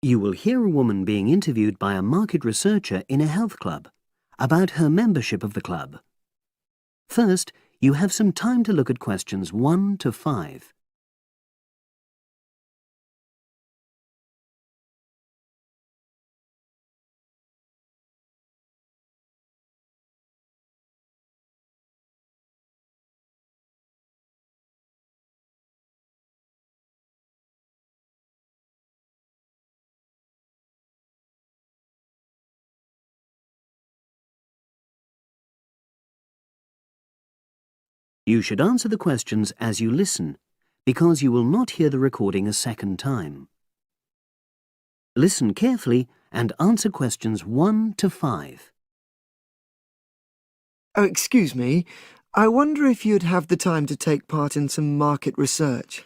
You will hear a woman being interviewed by a market researcher in a health club about her membership of the club. First, you have some time to look at questions 1 to 5. You should answer the questions as you listen, because you will not hear the recording a second time. Listen carefully and answer questions 1 to 5. Oh, excuse me. I wonder if you'd have the time to take part in some market research.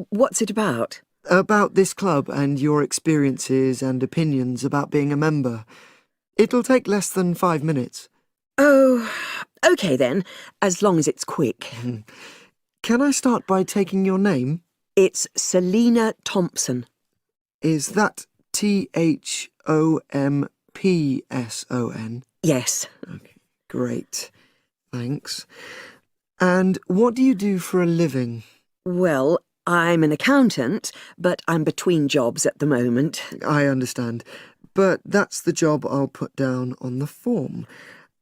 What's it about? About this club and your experiences and opinions about being a member. It'll take less than 5 minutes. Oh, OK then, as long as it's quick. Can I start by taking your name? It's Selina Thompson. Is that Thompson? Yes. Okay, great. Thanks. And what do you do for a living? Well, I'm an accountant, but I'm between jobs at the moment. I understand. But that's the job I'll put down on the form.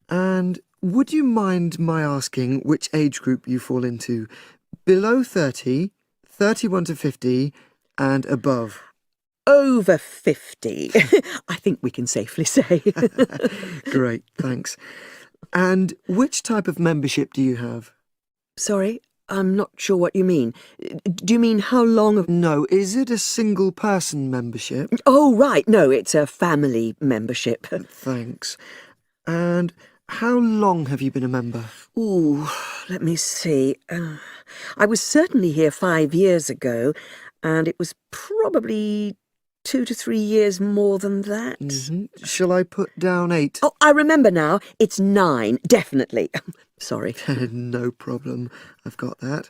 And would you mind my asking which age group you fall into? Below 30, 31 to 50, and above? Over 50, I think we can safely say. Great, thanks. And which type of membership do you have? Sorry, I'm not sure what you mean. Do you mean how long of... No, is it a single-person membership? Oh, right, no, it's a family membership. Thanks. And how long have you been a member? Ooh, let me see. I was certainly here 5 years ago, and it was probably 2 to 3 years more than that. Shall I put down 8? Oh, I remember now. It's 9, definitely. Sorry. No problem. I've got that.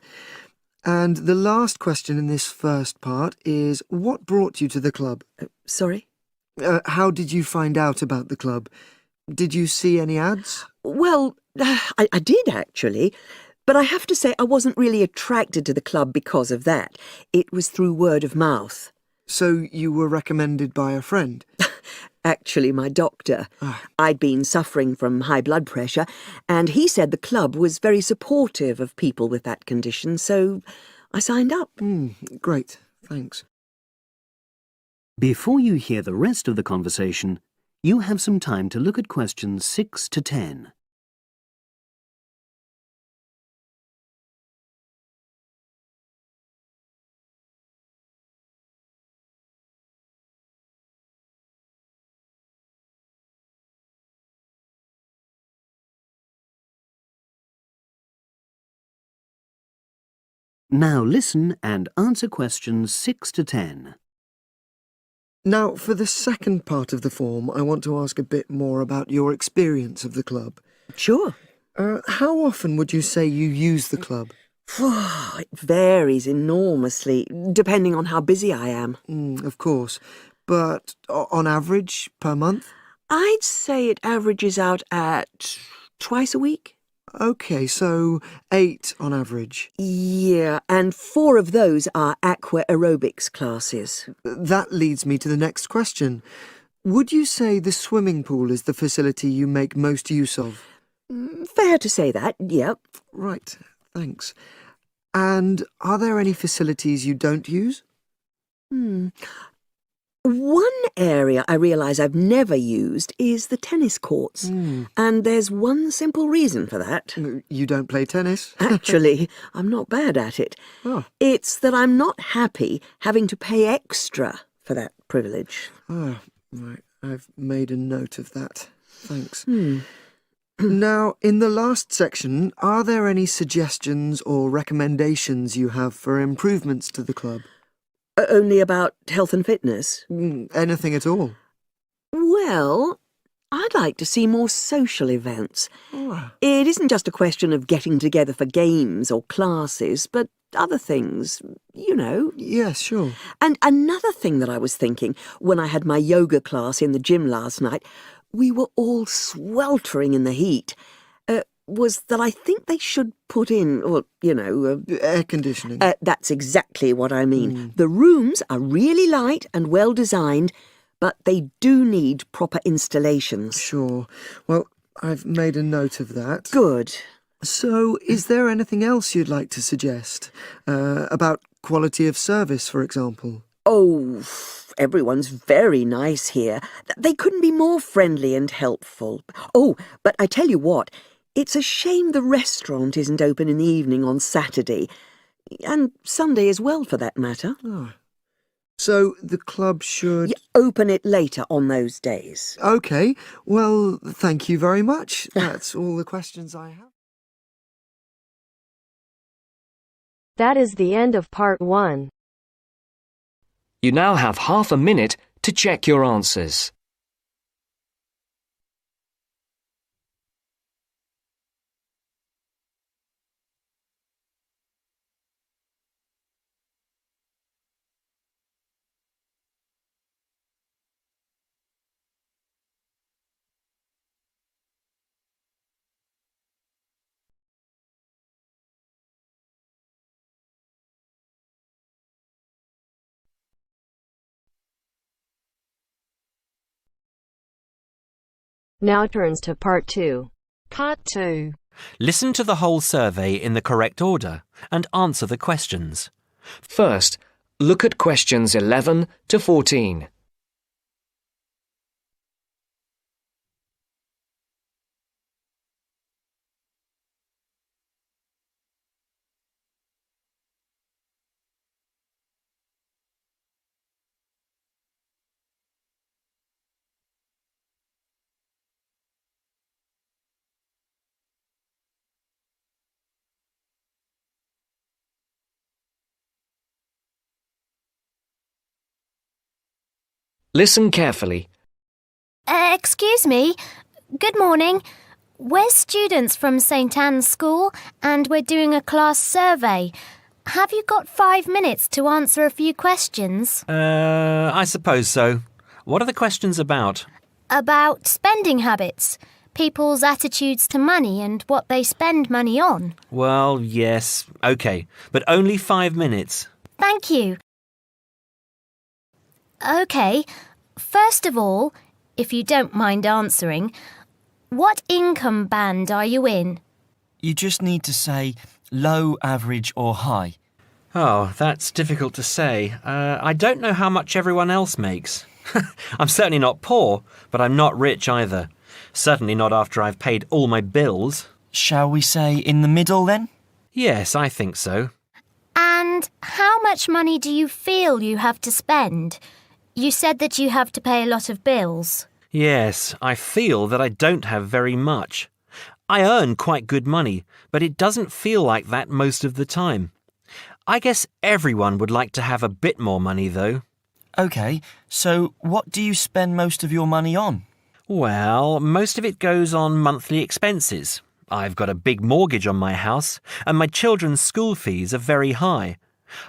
And the last question in this first part is, what brought you to the club? Sorry? How did you find out about the club? Did you see any ads? Well, I did actually, but I have to say I wasn't really attracted to the club because of that. It was through word of mouth. So you were recommended by a friend? Actually, my doctor. I'd been suffering from high blood pressure, and he said the club was very supportive of people with that condition, so I signed up. Great, thanks. Before you hear the rest of the conversation, you have some time to look at questions 6 to 10. Now listen and answer questions 6 to 10. Now, for the second part of the form, I want to ask a bit more about your experience of the club. Sure. How often would you say you use the club? It varies enormously, depending on how busy I am. Of course. But on average, per month? I'd say it averages out at twice a week. OK, so 8 on average. Yeah, and 4 of those are aqua aerobics classes. That leads me to the next question. Would you say the swimming pool is the facility you make most use of? Fair to say that, yep. Right, thanks. And are there any facilities you don't use? One area I realise I've never used is the tennis courts. And there's one simple reason for that. You don't play tennis? Actually, I'm not bad at it. Oh. It's that I'm not happy having to pay extra for that privilege. Oh, right. I've made a note of that. Thanks. Now, in the last section, are there any suggestions or recommendations you have for improvements to the club? Only about health and fitness? Anything at all? Well, I'd like to see more social events. It isn't just a question of getting together for games or classes, but other things, you know. Yes, sure. And another thing that I was thinking when I had my yoga class in the gym last night, we were all sweltering in the heat, was that I think they should put in, well, you know... Air conditioning. That's exactly what I mean. The rooms are really light and well designed, but they do need proper installations. Sure. Well, I've made a note of that. Good. So, is there anything else you'd like to suggest? About quality of service, for example? Oh, everyone's very nice here. They couldn't be more friendly and helpful. Oh, but I tell you what, it's a shame the restaurant isn't open in the evening on Saturday, and Sunday as well, for that matter. Oh. So, the club should... Open it later on those days. OK. Well, thank you very much. That's all the questions I have. That is the end of part 1. You now have half a minute to check your answers. Now turns to part 2. Part 2. Listen to the whole survey in the correct order and answer the questions. First, look at questions 11 to 14. Listen carefully. Excuse me. Good morning. We're students from St Anne's School and we're doing a class survey. Have you got 5 minutes to answer a few questions? I suppose so. What are the questions about? About spending habits, people's attitudes to money and what they spend money on. Well, yes, OK, but only 5 minutes. Thank you. OK, first of all, if you don't mind answering, what income band are you in? You just need to say low, average or high. Oh, that's difficult to say. I don't know how much everyone else makes. I'm certainly not poor, but I'm not rich either. Certainly not after I've paid all my bills. Shall we say in the middle then? Yes, I think so. And how much money do you feel you have to spend? You said that you have to pay a lot of bills. Yes, I feel that I don't have very much. I earn quite good money, but it doesn't feel like that most of the time. I guess everyone would like to have a bit more money, though. OK, so what do you spend most of your money on? Well, most of it goes on monthly expenses. I've got a big mortgage on my house, and my children's school fees are very high.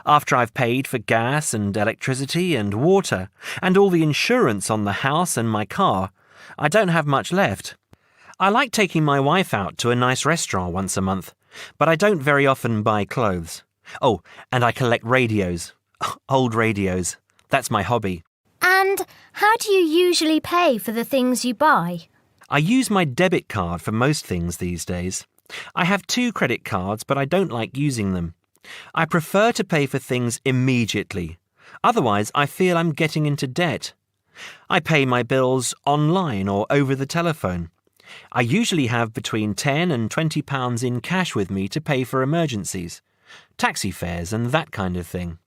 After I've paid for gas and electricity and water, and all the insurance on the house and my car, I don't have much left. I like taking my wife out to a nice restaurant once a month, but I don't very often buy clothes. Oh, and I collect radios. Old radios. That's my hobby. And how do you usually pay for the things you buy? I use my debit card for most things these days. I have 2 credit cards, but I don't like using them. I prefer to pay for things immediately. Otherwise, I feel I'm getting into debt. I pay my bills online or over the telephone. I usually have between £10 and £20 in cash with me to pay for emergencies, taxi fares and that kind of thing.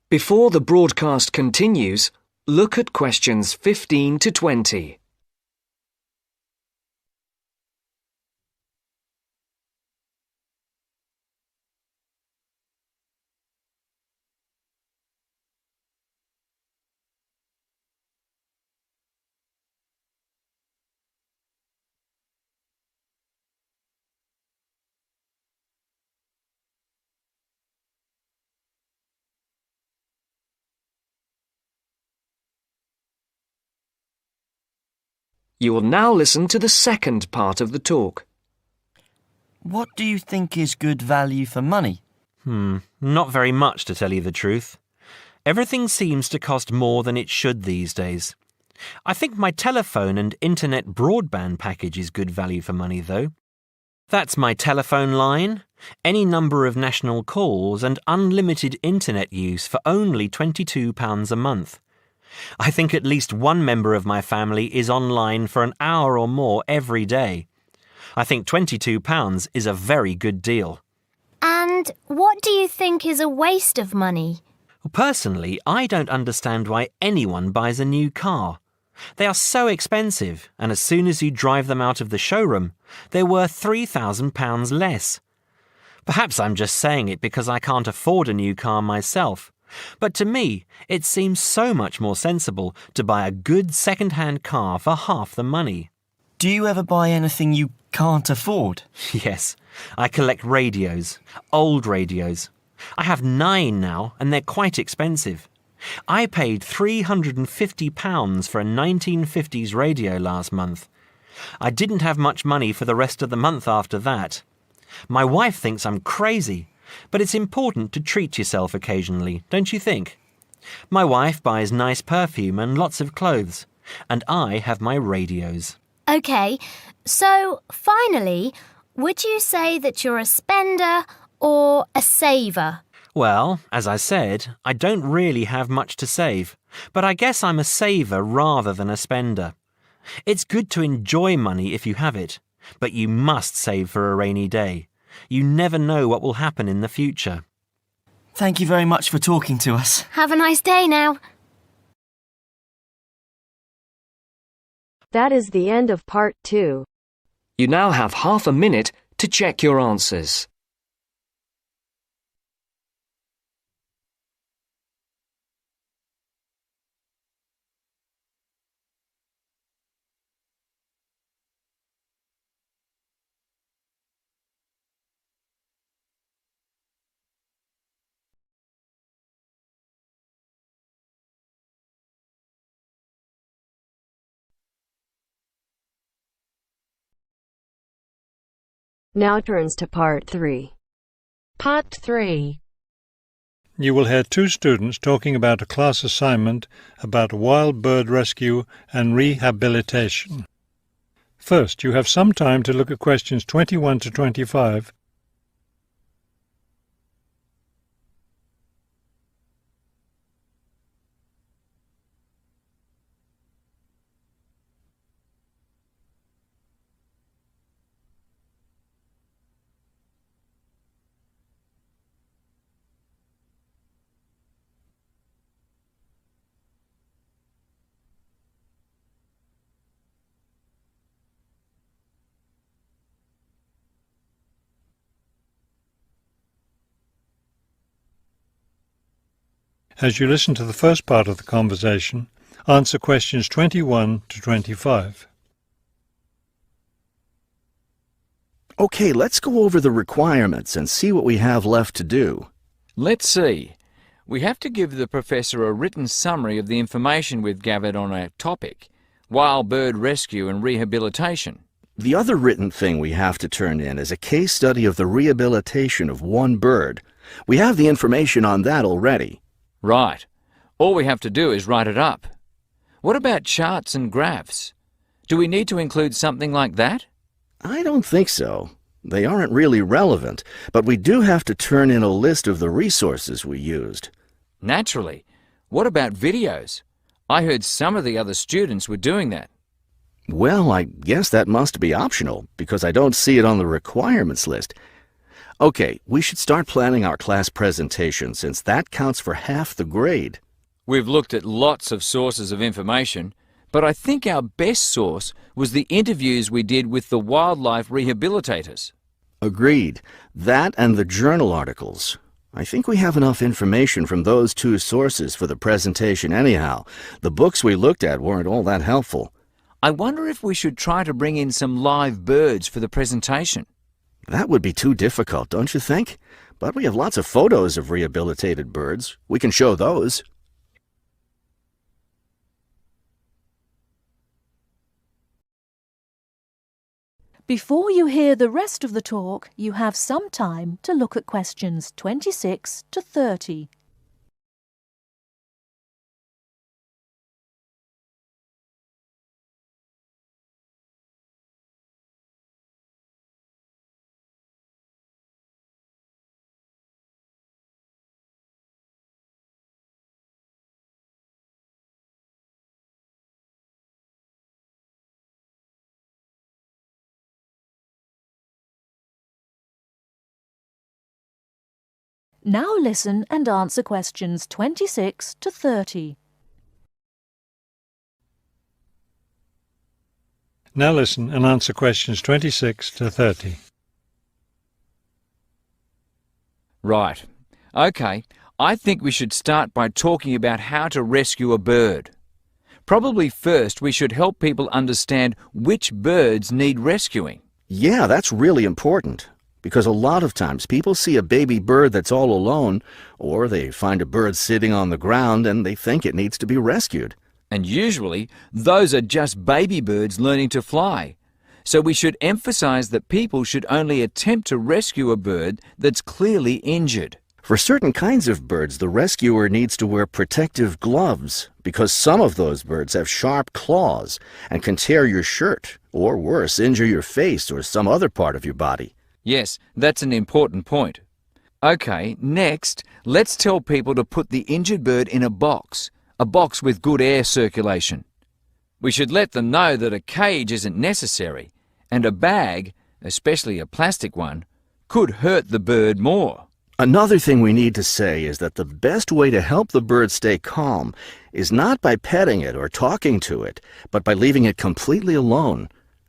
Before the broadcast continues, look at questions 15 to 20. You will now listen to the second part of the talk. What do you think is good value for money? Not very much, to tell you the truth. Everything seems to cost more than it should these days. I think my telephone and internet broadband package is good value for money, though. That's my telephone line, any number of national calls and unlimited internet use for only £22 a month. I think at least one member of my family is online for an hour or more every day. I think £22 is a very good deal. And what do you think is a waste of money? Personally, I don't understand why anyone buys a new car. They are so expensive, and as soon as you drive them out of the showroom, they're worth £3,000 less. Perhaps I'm just saying it because I can't afford a new car myself. But to me, it seems so much more sensible to buy a good second-hand car for half the money. Do you ever buy anything you can't afford? Yes, I collect radios, old radios. I have 9 now, and they're quite expensive. I paid £350 for a 1950s radio last month. I didn't have much money for the rest of the month after that. My wife thinks I'm crazy, but it's important to treat yourself occasionally, don't you think? My wife buys nice perfume and lots of clothes, and I have my radios. OK, so finally, would you say that you're a spender or a saver? Well, as I said, I don't really have much to save, but I guess I'm a saver rather than a spender. It's good to enjoy money if you have it, but you must save for a rainy day. You never know what will happen in the future. Thank you very much for talking to us. Have a nice day now. That is the end of part 2. You now have half a minute to check your answers. Now turns to part 3. Part 3. You will hear 2 students talking about a class assignment about wild bird rescue and rehabilitation. First, you have some time to look at questions 21 to 25. As you listen to the first part of the conversation, answer questions 21 to 25. Okay, let's go over the requirements and see what we have left to do. Let's see. We have to give the professor a written summary of the information we've gathered on our topic, wild bird rescue and rehabilitation. The other written thing we have to turn in is a case study of the rehabilitation of one bird. We have the information on that already. Right. All we have to do is write it up. What about charts and graphs? Do we need to include something like that? I don't think so. They aren't really relevant, but we do have to turn in a list of the resources we used. Naturally. What about videos? I heard some of the other students were doing that. Well, I guess that must be optional, because I don't see it on the requirements list. Okay, we should start planning our class presentation, since that counts for half the grade. We've looked at lots of sources of information, but I think our best source was the interviews we did with the wildlife rehabilitators. Agreed. That and the journal articles. I think we have enough information from those 2 sources for the presentation anyhow. The books we looked at weren't all that helpful. I wonder if we should try to bring in some live birds for the presentation. That would be too difficult, don't you think? But we have lots of photos of rehabilitated birds. We can show those. Before you hear the rest of the talk, you have some time to look at questions 26 to 30. Now listen and answer questions 26 to 30. Now listen and answer questions 26 to 30. Right. OK, I think we should start by talking about how to rescue a bird. Probably first we should help people understand which birds need rescuing. Yeah, that's really important. Because a lot of times people see a baby bird that's all alone, or they find a bird sitting on the ground and they think it needs to be rescued. And usually, those are just baby birds learning to fly. So we should emphasize that people should only attempt to rescue a bird that's clearly injured. For certain kinds of birds, the rescuer needs to wear protective gloves because some of those birds have sharp claws and can tear your shirt, or worse, injure your face or some other part of your body. Yes, that's an important point. OK, next, let's tell people to put the injured bird in a box with good air circulation. We should let them know that a cage isn't necessary, and a bag, especially a plastic one, could hurt the bird more. Another thing we need to say is that the best way to help the bird stay calm is not by petting it or talking to it, but by leaving it completely alone.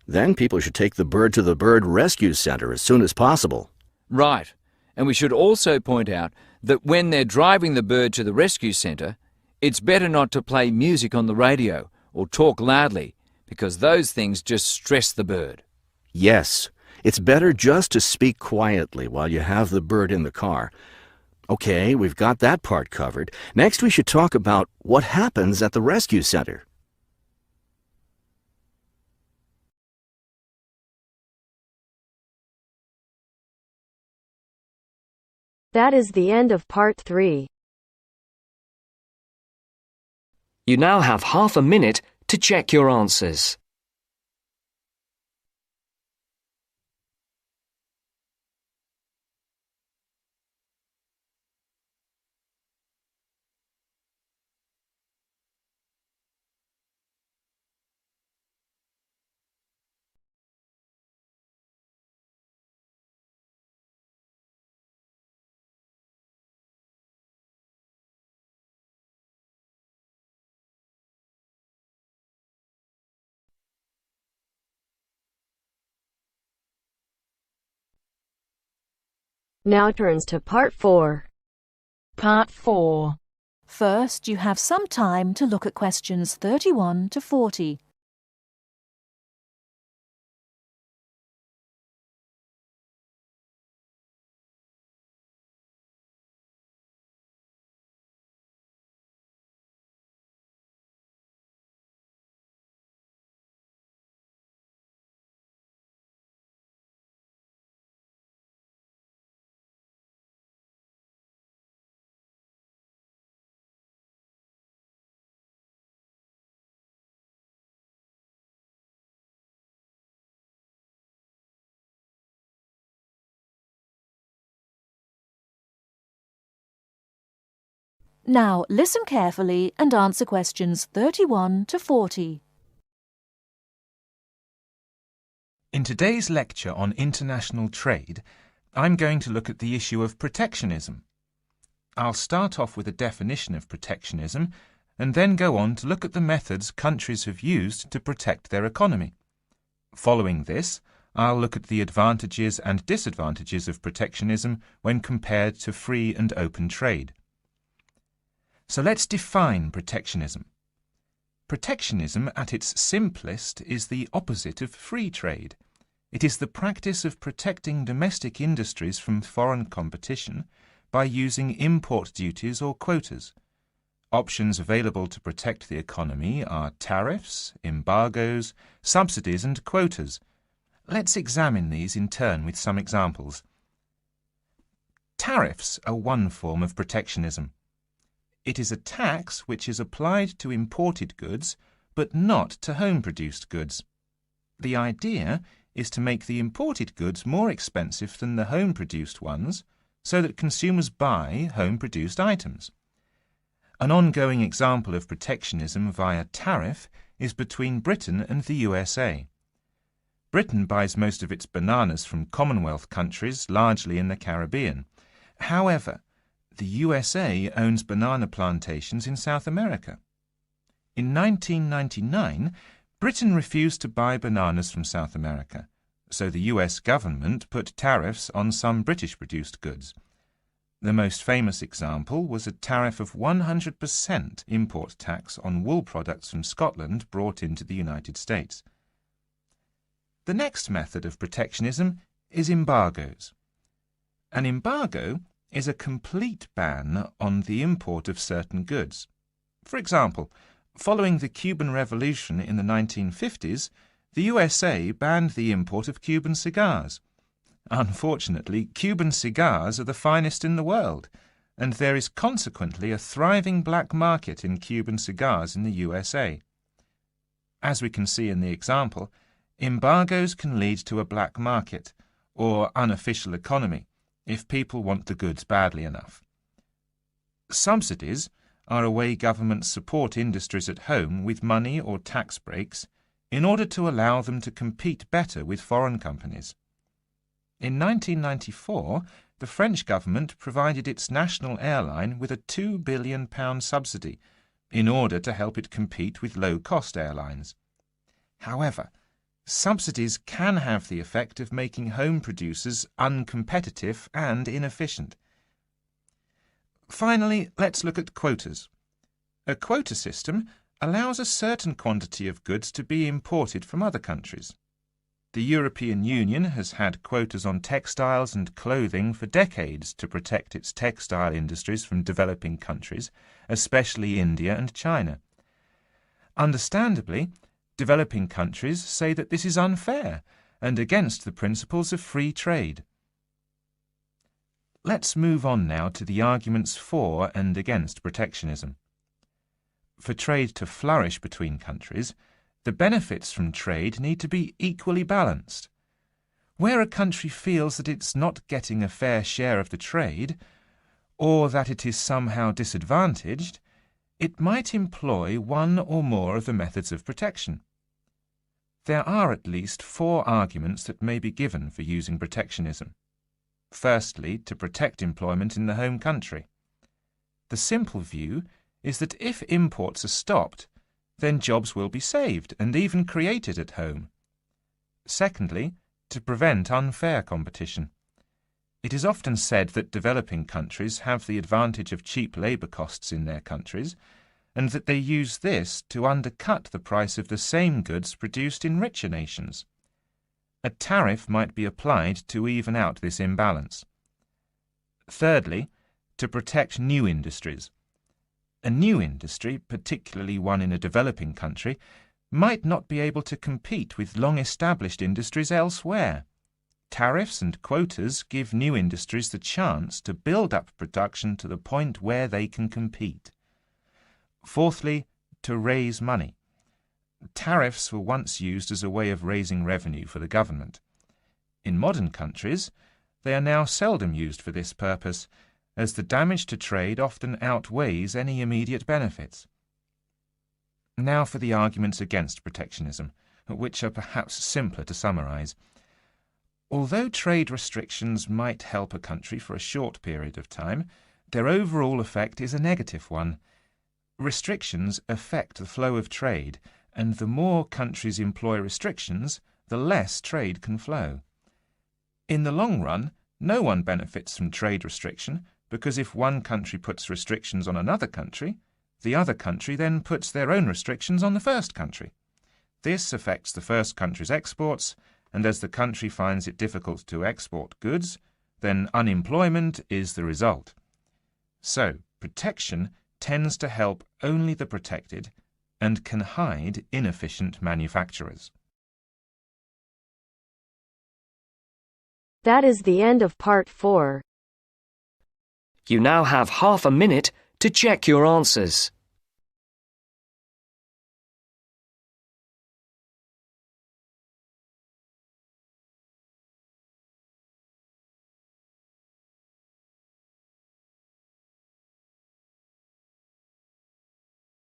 Then people should take the bird to the bird rescue center as soon as possible. Right. And we should also point out that when they're driving the bird to the rescue center, it's better not to play music on the radio or talk loudly, because those things just stress the bird. Yes, it's better just to speak quietly while you have the bird in the car. Okay, we've got that part covered. Next we should talk about what happens at the rescue center. That is the end of part 3. You now have half a minute to check your answers. Now turns to part 4. Part 4. First, you have some time to look at questions 31 to 40. Now listen carefully and answer questions 31 to 40. In today's lecture on international trade, I'm going to look at the issue of protectionism. I'll start off with a definition of protectionism and then go on to look at the methods countries have used to protect their economy. Following this, I'll look at the advantages and disadvantages of protectionism when compared to free and open trade. So let's define protectionism. Protectionism, at its simplest, is the opposite of free trade. It is the practice of protecting domestic industries from foreign competition by using import duties or quotas. Options available to protect the economy are tariffs, embargoes, subsidies and quotas. Let's examine these in turn with some examples. Tariffs are one form of protectionism. It is a tax which is applied to imported goods, but not to home-produced goods. The idea is to make the imported goods more expensive than the home-produced ones, so that consumers buy home-produced items. An ongoing example of protectionism via tariff is between Britain and the USA. Britain buys most of its bananas from Commonwealth countries, largely in the Caribbean. However, the USA owns banana plantations in South America. In 1999, Britain refused to buy bananas from South America, so the US government put tariffs on some British-produced goods. The most famous example was a tariff of 100% import tax on wool products from Scotland brought into the United States. The next method of protectionism is embargoes. An embargo is a complete ban on the import of certain goods. For example, following the Cuban Revolution in the 1950s, the USA banned the import of Cuban cigars. Unfortunately, Cuban cigars are the finest in the world, and there is consequently a thriving black market in Cuban cigars in the USA. As we can see in the example, embargoes can lead to a black market, or unofficial economy, if people want the goods badly enough. Subsidies are a way governments support industries at home with money or tax breaks in order to allow them to compete better with foreign companies. In 1994, the French government provided its national airline with a £2 billion subsidy in order to help it compete with low-cost airlines. However, subsidies can have the effect of making home producers uncompetitive and inefficient. Finally, let's look at quotas. A quota system allows a certain quantity of goods to be imported from other countries. The European Union has had quotas on textiles and clothing for decades to protect its textile industries from developing countries, especially India and China. Understandably, developing countries say that this is unfair and against the principles of free trade. Let's move on now to the arguments for and against protectionism. For trade to flourish between countries, the benefits from trade need to be equally balanced. Where a country feels that it's not getting a fair share of the trade, or that it is somehow disadvantaged, it might employ one or more of the methods of protection. There are at least 4 arguments that may be given for using protectionism. Firstly, to protect employment in the home country. The simple view is that if imports are stopped, then jobs will be saved and even created at home. Secondly, to prevent unfair competition. It is often said that developing countries have the advantage of cheap labour costs in their countries, and that they use this to undercut the price of the same goods produced in richer nations. A tariff might be applied to even out this imbalance. Thirdly, to protect new industries. A new industry, particularly one in a developing country, might not be able to compete with long-established industries elsewhere. Tariffs and quotas give new industries the chance to build up production to the point where they can compete. Fourthly, to raise money. Tariffs were once used as a way of raising revenue for the government. In modern countries, they are now seldom used for this purpose, as the damage to trade often outweighs any immediate benefits. Now for the arguments against protectionism, which are perhaps simpler to summarize. Although trade restrictions might help a country for a short period of time, their overall effect is a negative one. Restrictions affect the flow of trade, and the more countries employ restrictions, the less trade can flow. In the long run, no one benefits from trade restriction, because if one country puts restrictions on another country, the other country then puts their own restrictions on the first country. This affects the first country's exports, and as the country finds it difficult to export goods, then unemployment is the result. So, protection tends to help only the protected and can hide inefficient manufacturers. That is the end of part 4. You now have half a minute to check your answers.